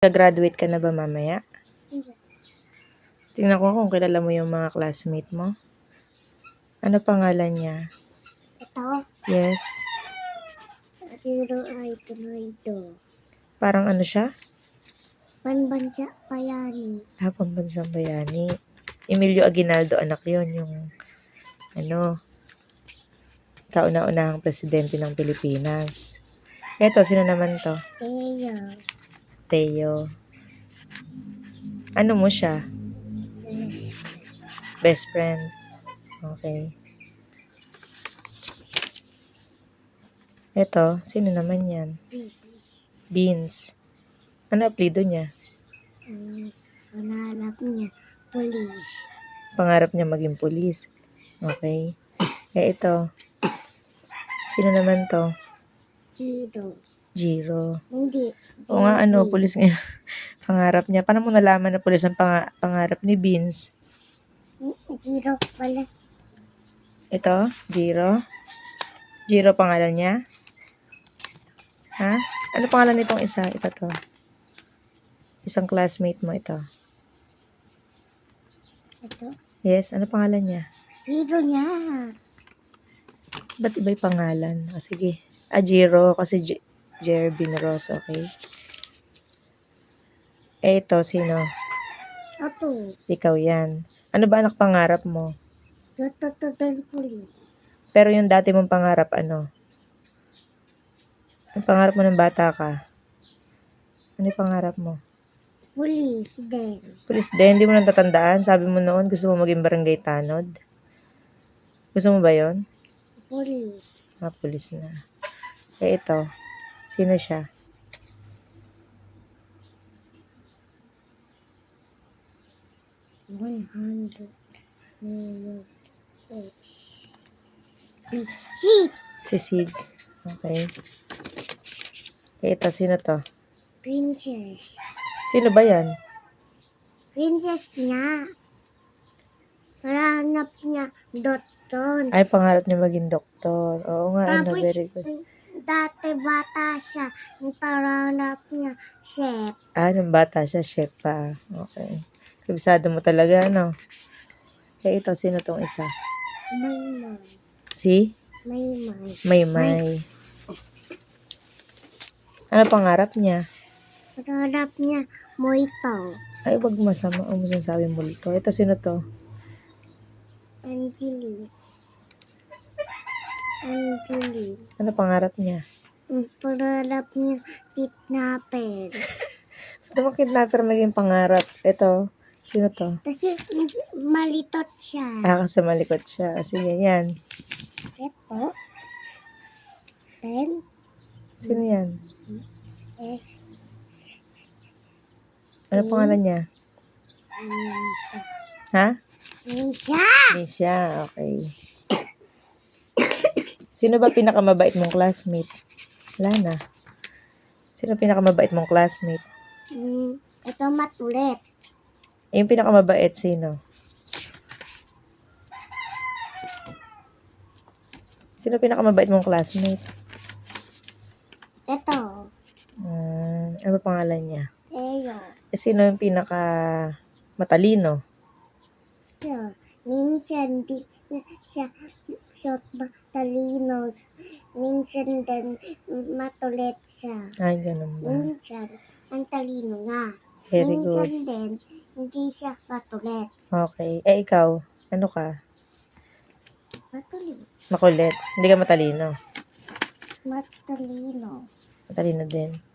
Gagraduate ka na ba mamaya? Hindi. Tingnan ko kung kilala mo yung mga classmate mo. Ano pangalan niya? Ito, Yes. Hero Idol. Parang ano siya? Panbansa Bayani. Pambansang bayani. Emilio Aguinaldo anak yon, yung kauna-unahang presidente ng Pilipinas. Eto, sino naman to? Teo. Teo. Ano mo siya? Yes. Best friend. Okay. Eto, sino naman yan? Beans. Ano apelido niya? Pangarap niya, police. Pangarap niya maging pulis. Okay. Ito. Sino naman to? Hero. Jiro. Hindi. O nga, pulis nga. Pangarap niya. Paano mo nalaman na pulis ang pangarap ni Beans? Hero pala. Ito, Jiro. Jiro pangalan niya? Ha? Ano pangalan nitong isa? Ito to. Isang classmate mo ito. Ito. Yes, ano pangalan niya? Hero niya. Ba't iba'y pangalan? O sige. Jiro kasi Jervin Ross, okay? Ito, sino? Ito. Ikaw yan. Ano ba anak pangarap mo? Totoo police. Pero yung dati mong pangarap, ano? Ang pangarap mo ng bata ka? Ano yung pangarap mo? Police din. Pulis din, hindi mo natatandaan. Sabi mo noon, gusto mo maging barangay tanod. Gusto mo ba yon? Police. Pulis na. Ito. Sino siya? $100 million. Sig. Si Sig. Okay. Ito, sino to? Princess. Sino ba yan? Princess niya. Hanap niya doktor. Ay, pangarap niya maging doktor. Oo nga, Tapos, very good. dati bata siya. Ang pangarap niya, chef. Nung bata siya, chef pa. Okay. Kabisado mo talaga, ano? Ito, sino tong isa? Maymay. Si? Maymay. Maymay. Ano pangarap niya? Pangarap niya, moito. Ay, wag masama. Huwag mo sinasabi mo ito. Ito, sino to? Angeli. Angeli. Ano pangarap niya? Ang pangarap niya, kidnapper. Ito mo kidnapper naging pangarap. Ito, sino to? Kasi malitot siya. Kasi malikot siya. Sige, yan. Ito. Then, Sino yan? yes. Ano pangalan niya? Nisha. Ha? Nisha! Nisha, okay. Sino ba pinakamabait mong classmate? Wala na. Sino pinakamabait mong classmate? Ito matulit. Yung pinakamabait, sino? Sino pinakamabait mong classmate? Ito. Ano ba pangalan niya? Teo. Sino yung pinaka matalino? Ito. Minsan di siya matalino. Minsan din matulit siya. Ay, ganun ba? Minsan, ang talino nga. Very Minsan good. din, hindi siya matulit. Okay. Ikaw? Ano ka? Matulit. Makulit. Hindi ka matalino. Matalino. Matalino din.